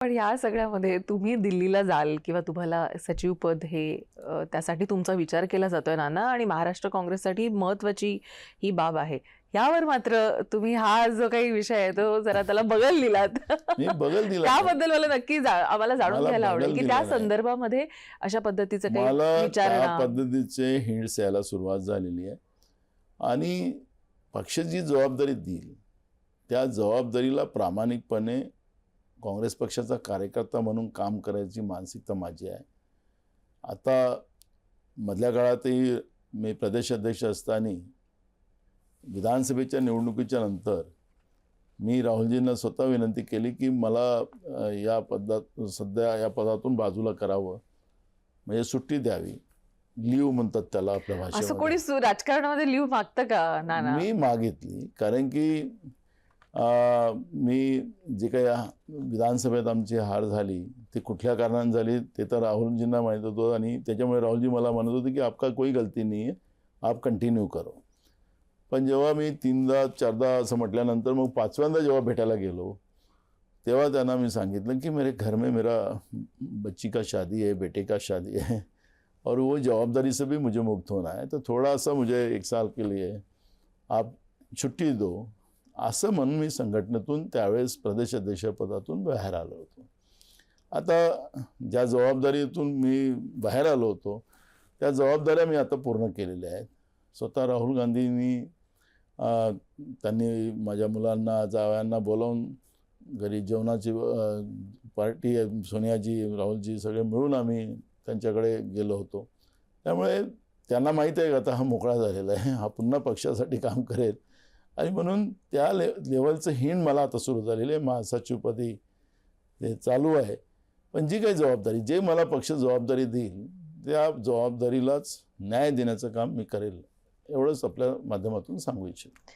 पण या सगळ्यामध्ये तुम्ही दिल्लीला जाल किंवा तुम्हाला सचिव पद हे त्यासाठी तुमचा विचार केला जातोय नाना आणि महाराष्ट्र काँग्रेससाठी महत्त्वाची ही बाब आहे. यावर मात्र तुम्ही हा जो काही विषय आहे तो जरा त्याला बगल दिलात. मी बगल दिला नाही. त्याबद्दल मला नक्की आम्हाला जाणून मला घ्यायला आवडेल बगल की त्या दिला नाही. संदर्भामध्ये अशा पद्धतीचं काही मला त्या विचारणा. पद्धतीचे हिंट्स यायला सुरुवात झालेली आहे आणि पक्ष जी जबाबदारी देईल त्या जबाबदारीला प्रामाणिकपणे काँग्रेस पक्षाचा कार्यकर्ता म्हणून काम करायची मानसिकता माझी आहे. आता मधल्या काळातही मी प्रदेशाध्यक्ष असताना विधानसभेच्या निवडणुकीच्या नंतर मी राहुलजींना स्वतः विनंती केली की मला सध्या या पदातून बाजूला करावं, म्हणजे सुट्टी द्यावी, लीव म्हणतात त्याला आपल्या असं भाषेमध्ये. कोणी राजकारणामध्ये लीव मागतं का नाना? मी मागितली, कारण की मी जे काही विधानसभेत आमची हार झाली ती कुठल्या कारणाने झाली ते तर राहुलजींना माहीत होतं आणि त्याच्यामुळे राहुलजी मला म्हणत होते की आपका कोई गलती नहीं है, आप कंटिन्यू करो. पण जेव्हा मी 3दा 4दा असं म्हटल्यानंतर मग 5व्यांदा जेव्हा भेटायला गेलो तेव्हा त्यांना मी सांगितलं की मेरे घर में मेरा बच्ची का शादी है, बेटे का शादी है और वो जवाबदारी से भी मुझे मुक्त होना है, तो थोड़ा सा मुझे 1 साल के लिए आप छुट्टी दो, असं म्हणून मी संघटनेतून त्यावेळेस प्रदेशाध्यक्षपदातून बाहेर आलो होतो. आता ज्या जबाबदारीतून मी बाहेर आलो होतो त्या जबाबदाऱ्या मी आता पूर्ण केलेल्या आहेत. स्वतः राहुल गांधींनी त्यांनी माझ्या मुलांना जावयांना बोलावून घरी जेवणाची पार्टी, सोनियाजी राहुलजी सगळे मिळून आम्ही त्यांच्याकडे गेलो होतो. त्यामुळे त्यांना माहीत आहे की आता हा मोकळा झालेला आहे, हा पुन्हा पक्षासाठी काम करेल आणि म्हणून त्या लेवलचं हिंड मला आता सुरू झालेलं आहे. महासचिवपदी ते चालू आहे. पण जी काही जबाबदारी, जे मला पक्ष जबाबदारी देईल त्या जबाबदारीलाच न्याय देण्याचं काम मी करेल, एवढंच आपल्या माध्यमातून सांगू इच्छितो.